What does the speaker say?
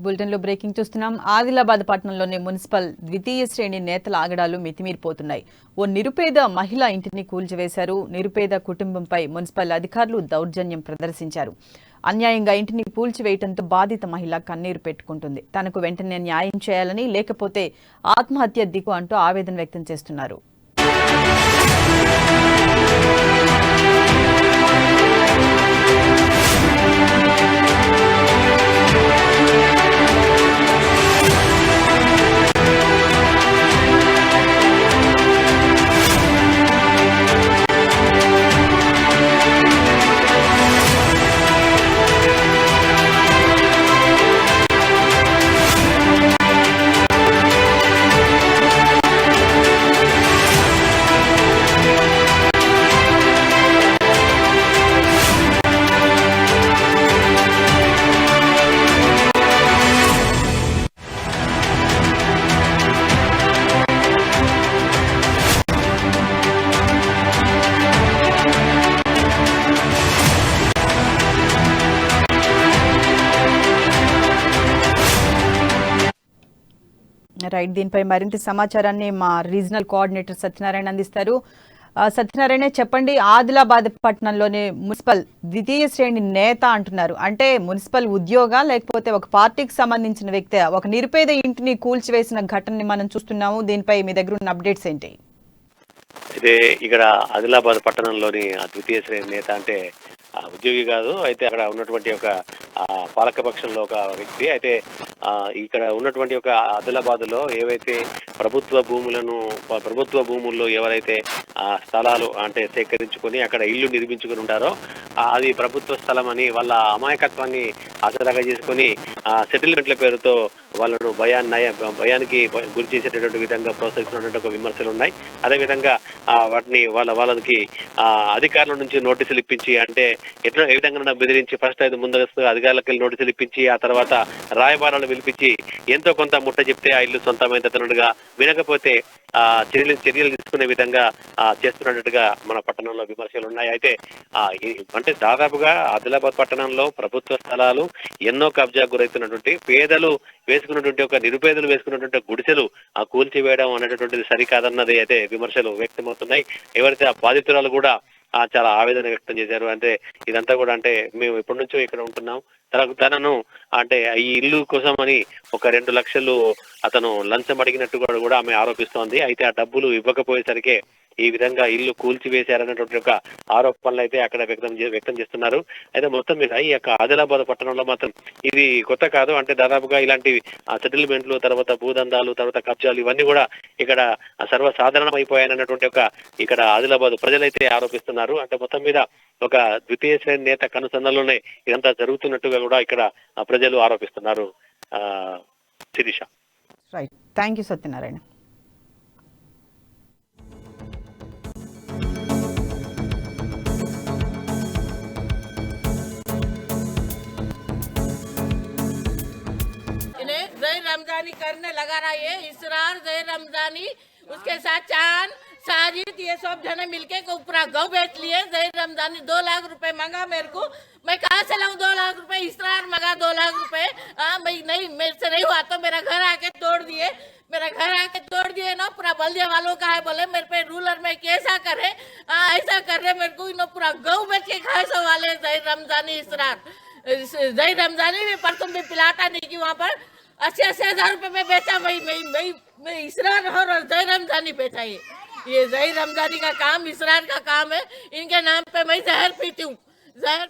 Bulletin లో breaking చూస్తున్నాం. ఆదిలాబాద్ పట్టణంలోని మున్సిపల్ ద్వితీయ శ్రేణి నేతల ఆగడాలు మితిమీరిపోతున్నాయి. ఓ నిరుపేద మహిళ ఇంటిని కూల్చివేశారు. నిరుపేద కుటుంబంపై మున్సిపల్ అధికారులు దౌర్జన్యం ప్రదర్శించారు. అన్యాయంగా ఇంటిని కూల్చివేయడంతో బాధిత మహిళ కన్నీరు పెట్టుకుంటుంది. తనకు వెంటనే న్యాయం చేయాలని, లేకపోతే ఆత్మహత్య దిక్కు అంటూ ఆవేదన వ్యక్తం చేస్తున్నారు. రైట్, దీనిపై మరింత సమాచారాన్ని మా రీజనల్ కోఆర్డినేటర్ సత్యనారాయణ అందిస్తారు. సత్యనారాయణ, చెప్పండి. ఆదిలాబాద్ పట్టణంలోని మున్సిపల్ ద్వితీయ శ్రేణి నేత అంటున్నారు. అంటే మున్సిపల్ ఉద్యోగ, లేకపోతే ఒక పార్టీకి సంబంధించిన వ్యక్తి? ఒక నిరుపేద ఇంటిని కూల్చివేసిన ఘటనని మనం చూస్తున్నాము. దీనిపై మీ దగ్గర ఉన్న అప్డేట్స్ ఏంటి? అయితే ఇక్కడ ఆదిలాబాద్ పట్టణంలోని ద్వితీయ శ్రేణి నేత అంటే ఉద్యోగి కాదు, అయితే అక్కడ ఉన్నటువంటి ఒక పాలకపక్షంలో ఒక వ్యక్తి. అయితే ఇక్కడ ఉన్నటువంటి ఒక ఆదిలాబాద్ లో ఏవైతే ప్రభుత్వ భూముల్లో ఎవరైతే స్థలాలు అంటే సేకరించుకొని అక్కడ ఇల్లు నిర్మించుకుని ఉంటారో అది ప్రభుత్వ స్థలం అని వాళ్ళ అమాయకత్వాన్ని ఆసరాగా చేసుకొని సెటిల్మెంట్ల పేరుతో వాళ్ళను భయానికి గురి చేసేటటువంటి విధంగా ప్రోత్సహిస్తున్నటువంటి ఒక విమర్శలు ఉన్నాయి. అదేవిధంగా వాటిని వాళ్ళకి అధికారుల నుంచి నోటీసులు ఇప్పించి, అంటే ఏ విధంగా బెదిరించి ఫస్ట్ అయితే ముందస్తు అధికారులకు వెళ్ళి నోటీసులు ఇప్పించి ఆ తర్వాత రాయబారాలు పిలిపించి ఎంతో కొంత ముట్ట చెప్తే ఆ ఇల్లు సొంతమైనట్టుగా, వినకపోతే చర్యలు తీసుకునే విధంగా చేస్తున్నట్టుగా మన పట్టణంలో విమర్శలు ఉన్నాయి. అయితే అంటే దాదాపుగా ఆదిలాబాద్ పట్టణంలో ప్రభుత్వ స్థలాలు ఎన్నో కబ్జా గురవుతున్నటువంటి, పేదలు వేసుకున్నటువంటి ఒక నిరుపేదలు వేసుకున్నటువంటి గుడిసెలు కూల్చివేయడం అనేటటువంటిది సరికాదన్నది అయితే విమర్శలు వ్యక్తమవుతున్నాయి. ఎవరైతే ఆ బాధితురాలు కూడా చాలా ఆవేదన వ్యక్తం చేశారు. అంటే ఇదంతా కూడా అంటే మేము ఎప్పటి నుంచో ఇక్కడ ఉంటున్నాం, తనను అంటే ఈ ఇల్లు కోసం అని ఒక 2 లక్షలు అతను లంచం అడిగినట్టు కూడా ఆమె ఆరోపిస్తోంది. అయితే ఆ డబ్బులు ఇవ్వకపోయేసరికి ఈ విధంగా ఇల్లు కూల్చివేశారన్నటువంటి ఒక ఆరోపణలు అయితే అక్కడ వ్యక్తం చేస్తున్నారు. అయితే మొత్తం మీద ఈ యొక్క ఆదిలాబాద్ పట్టణంలో మాత్రం ఇది కొత్త కాదు. అంటే దాదాపుగా ఇలాంటి సెటిల్మెంట్లు, తర్వాత భూదందాలు, తర్వాత కబ్జాలు ఇవన్నీ కూడా ఇక్కడ సర్వసాధారణం అయిపోయాయన్నటువంటి ఒక ఇక్కడ ఆదిలాబాద్ ప్రజలైతే ఆరోపిస్తున్నారు. అంటే మొత్తం మీద ఒక ద్వితీయ శ్రేణి నేత కనుసన్నల్లోనే ఇదంతా జరుగుతున్నట్టుగా కూడా ఇక్కడ ప్రజలు ఆరోపిస్తున్నారు. Sirisha. Right, thank you Satyanarayana. जय रमजानी करने लगा रहा ये इसरार जय रमजानी, उसके साथ चांद साजिद, ये सब जने मिलके को पूरा गौ बेच लिए। जय रमजानी 2 लाख रुपए मांगा मेरे को, मैं कहाँ से लाऊं 2 लाख रुपए? इसरार मांगा 2 लाख रुपए। मैं नहीं, मेरे से नहीं हुआ तो मेरा घर आके तोड़ दिए, ना। पूरा बल्दिया वालों का है, बोले मेरे पे रूलर में कैसा करे, ऐसा कर रहे मेरे को, पूरा गौ बेच के खाए सो वाले। जय रमजानी इसरार, जय रमजानी में परसों में पिलाटा नहीं की वहाँ पर 80-80 हज़ार रुपए में बेचा। मैं इसरार और जय रमजानी बेचा। ये जय रमजानी का काम, इसरार का काम है। इनके नाम पे मैं जहर पीती हूँ, जहर।